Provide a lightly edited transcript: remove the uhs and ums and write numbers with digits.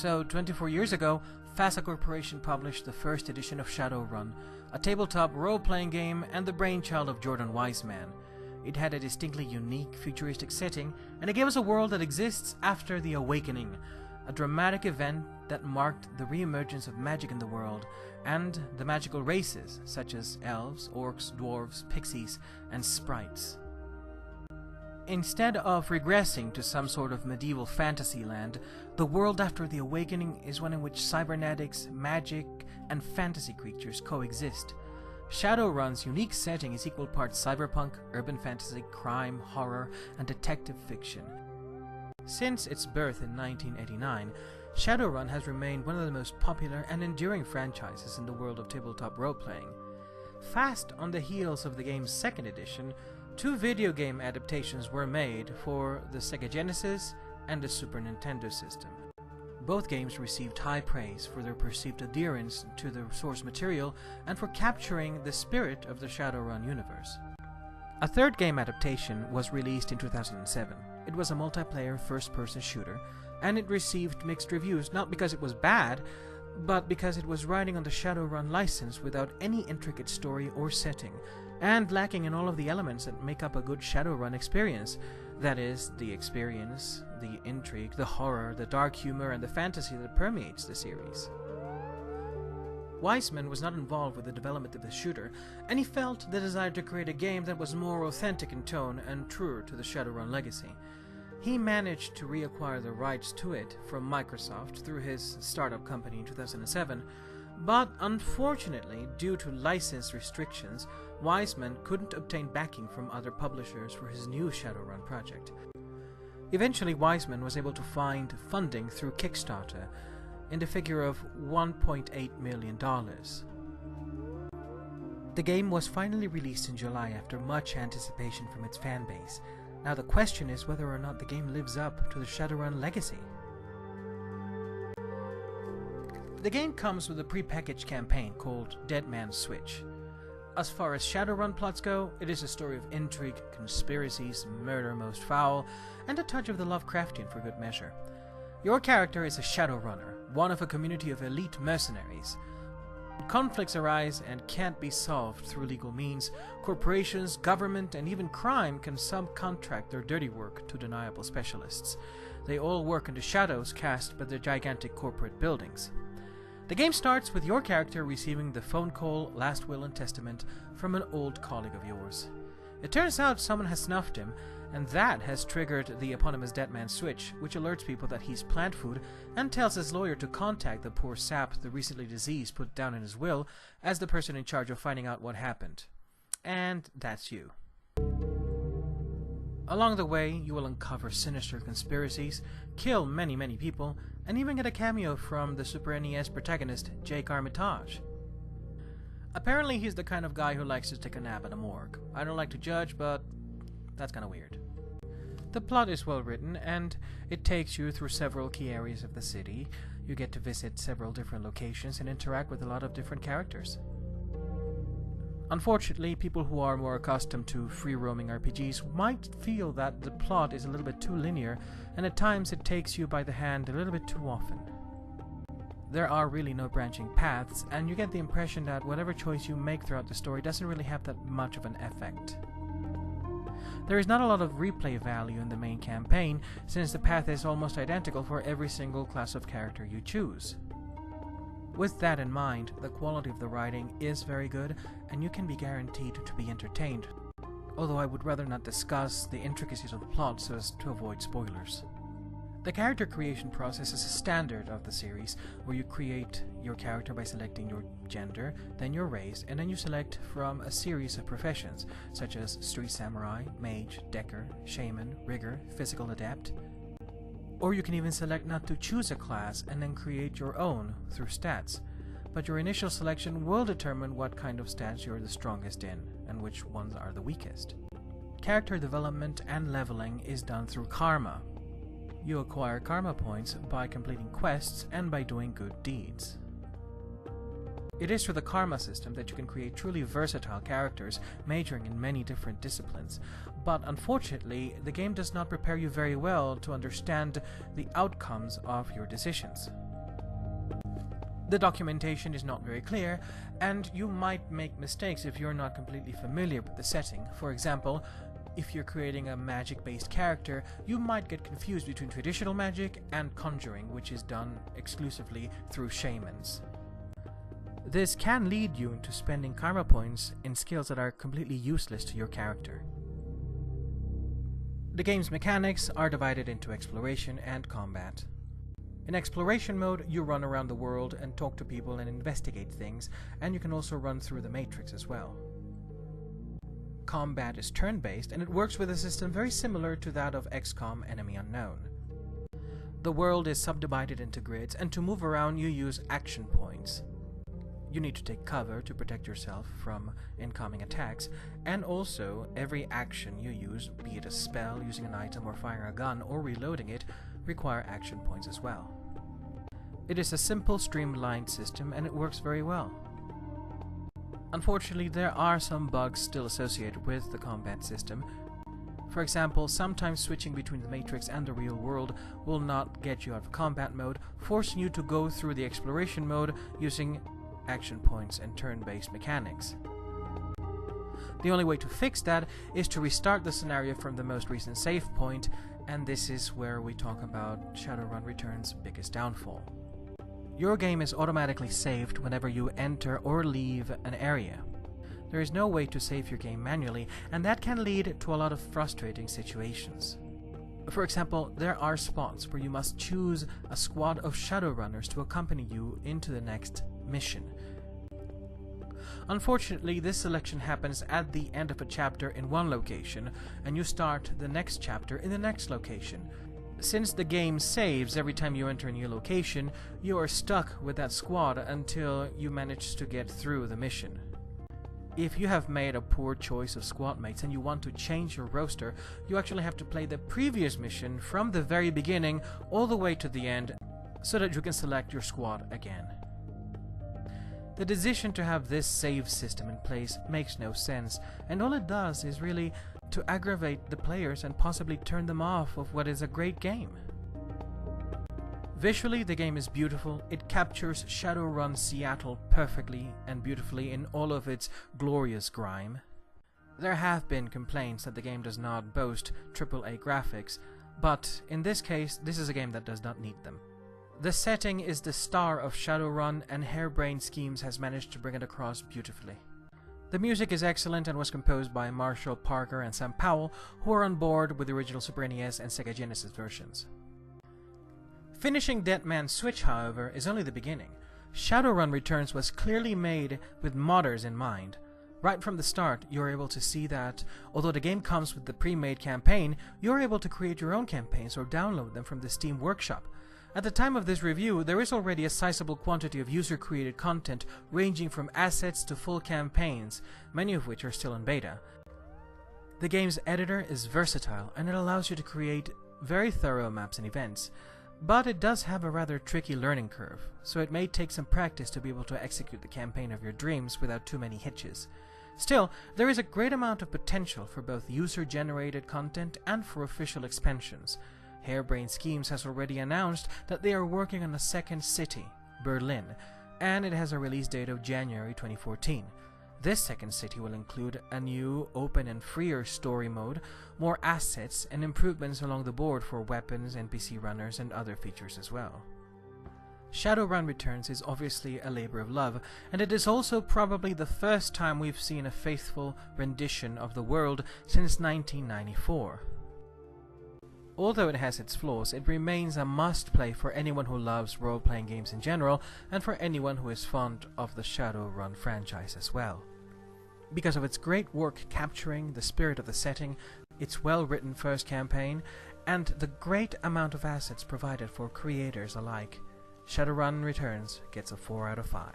So, 24 years ago, FASA Corporation published the first edition of Shadowrun, a tabletop role-playing game and the brainchild of Jordan Wiseman. It had a distinctly unique, futuristic setting, and it gave us a world that exists after the Awakening, a dramatic event that marked the re-emergence of magic in the world, and the magical races, such as elves, orcs, dwarves, pixies, and sprites. Instead of regressing to some sort of medieval fantasy land, the world after the Awakening is one in which cybernetics, magic, and fantasy creatures coexist. Shadowrun's unique setting is equal parts cyberpunk, urban fantasy, crime, horror, and detective fiction. Since its birth in 1989, Shadowrun has remained one of the most popular and enduring franchises in the world of tabletop role-playing. Fast on the heels of the game's second edition, 2 video game adaptations were made for the Sega Genesis and the Super Nintendo system. Both games received high praise for their perceived adherence to the source material and for capturing the spirit of the Shadowrun universe. A third game adaptation was released in 2007. It was a multiplayer first-person shooter, and it received mixed reviews not because it was bad, but because it was riding on the Shadowrun license without any intricate story or setting, and lacking in all of the elements that make up a good Shadowrun experience. That is, the experience, the intrigue, the horror, the dark humor, and the fantasy that permeates the series. Wiseman was not involved with the development of the shooter, and he felt the desire to create a game that was more authentic in tone and truer to the Shadowrun legacy. He managed to reacquire the rights to it from Microsoft through his startup company in 2007, but unfortunately, due to license restrictions, Wiseman couldn't obtain backing from other publishers for his new Shadowrun project. Eventually, Wiseman was able to find funding through Kickstarter in the figure of $1.8 million. The game was finally released in July after much anticipation from its fanbase. Now the question is whether or not the game lives up to the Shadowrun legacy. The game comes with a pre-packaged campaign called Dead Man's Switch. As far as Shadowrun plots go, it is a story of intrigue, conspiracies, murder most foul, and a touch of the Lovecraftian for good measure. Your character is a Shadowrunner, one of a community of elite mercenaries. Conflicts arise and can't be solved through legal means. Corporations, government, and even crime can subcontract their dirty work to deniable specialists. They all work in the shadows cast by the gigantic corporate buildings. The game starts with your character receiving the phone call, last will and testament from an old colleague of yours. It turns out someone has snuffed him, and that has triggered the eponymous Dead Man's Switch, which alerts people that he's plant food and tells his lawyer to contact the poor sap the recently deceased put down in his will as the person in charge of finding out what happened. And that's you. Along the way, you will uncover sinister conspiracies, kill many people, and even get a cameo from the Super NES protagonist, Jake Armitage. Apparently he's the kind of guy who likes to take a nap at a morgue. I don't like to judge, but that's kinda weird. The plot is well written, and it takes you through several key areas of the city. You get to visit several different locations and interact with a lot of different characters. Unfortunately, people who are more accustomed to free-roaming RPGs might feel that the plot is a little bit too linear, and at times it takes you by the hand a little bit too often. There are really no branching paths, and you get the impression that whatever choice you make throughout the story doesn't really have that much of an effect. There is not a lot of replay value in the main campaign, since the path is almost identical for every single class of character you choose. With that in mind, the quality of the writing is very good, and you can be guaranteed to be entertained, although I would rather not discuss the intricacies of the plot so as to avoid spoilers. The character creation process is a standard of the series, where you create your character by selecting your gender, then your race, and then you select from a series of professions, such as street samurai, mage, decker, shaman, rigger, physical adept. Or you can even select not to choose a class and then create your own through stats. But your initial selection will determine what kind of stats you're the strongest in, and which ones are the weakest. Character development and leveling is done through karma. You acquire karma points by completing quests and by doing good deeds. It is through the karma system that you can create truly versatile characters, majoring in many different disciplines, but unfortunately, the game does not prepare you very well to understand the outcomes of your decisions. The documentation is not very clear, and you might make mistakes if you're not completely familiar with the setting. For example, if you're creating a magic-based character, you might get confused between traditional magic and conjuring, which is done exclusively through shamans. This can lead you into spending karma points in skills that are completely useless to your character. The game's mechanics are divided into exploration and combat. In exploration mode, you run around the world and talk to people and investigate things, and you can also run through the Matrix as well. Combat is turn-based, and it works with a system very similar to that of XCOM Enemy Unknown. The world is subdivided into grids, and to move around you use action points. You need to take cover to protect yourself from incoming attacks, and also every action you use, be it a spell, using an item, or firing a gun, or reloading it, require action points as well. It is a simple, streamlined system, and it works very well. Unfortunately, there are some bugs still associated with the combat system. For example, sometimes switching between the Matrix and the real world will not get you out of combat mode, forcing you to go through the exploration mode using action points and turn-based mechanics. The only way to fix that is to restart the scenario from the most recent save point, and this is where we talk about Shadowrun Return's biggest downfall. Your game is automatically saved whenever you enter or leave an area. There is no way to save your game manually, and that can lead to a lot of frustrating situations. For example, there are spots where you must choose a squad of Shadowrunners to accompany you into the next mission. Unfortunately, this selection happens at the end of a chapter in one location, and you start the next chapter in the next location. Since the game saves every time you enter a new location, you are stuck with that squad until you manage to get through the mission. If you have made a poor choice of squad mates and you want to change your roster, you actually have to play the previous mission from the very beginning all the way to the end so that you can select your squad again. The decision to have this save system in place makes no sense, and all it does is really to aggravate the players and possibly turn them off of what is a great game. Visually, the game is beautiful. It captures Shadowrun Seattle perfectly and beautifully in all of its glorious grime. There have been complaints that the game does not boast AAA graphics, but in this case, this is a game that does not need them. The setting is the star of Shadowrun, and Harebrained Schemes has managed to bring it across beautifully. The music is excellent and was composed by Marshall Parker and Sam Powell, who are on board with the original Super NES and Sega Genesis versions. Finishing Dead Man's Switch, however, is only the beginning. Shadowrun Returns was clearly made with modders in mind. Right from the start, you're able to see that, although the game comes with the pre-made campaign, you're able to create your own campaigns or download them from the Steam Workshop. At the time of this review, there is already a sizable quantity of user-created content ranging from assets to full campaigns, many of which are still in beta. The game's editor is versatile, and it allows you to create very thorough maps and events, but it does have a rather tricky learning curve, so it may take some practice to be able to execute the campaign of your dreams without too many hitches. Still, there is a great amount of potential for both user-generated content and for official expansions. Harebrained Schemes has already announced that they are working on a second city, Berlin, and it has a release date of January 2014. This second city will include a new, open and freer story mode, more assets, and improvements along the board for weapons, NPC runners, and other features as well. Shadowrun Returns is obviously a labor of love, and it is also probably the first time we've seen a faithful rendition of the world since 1994. Although it has its flaws, it remains a must-play for anyone who loves role-playing games in general, and for anyone who is fond of the Shadowrun franchise as well. Because of its great work capturing the spirit of the setting, its well-written first campaign, and the great amount of assets provided for creators alike, Shadowrun Returns gets a 4 out of 5.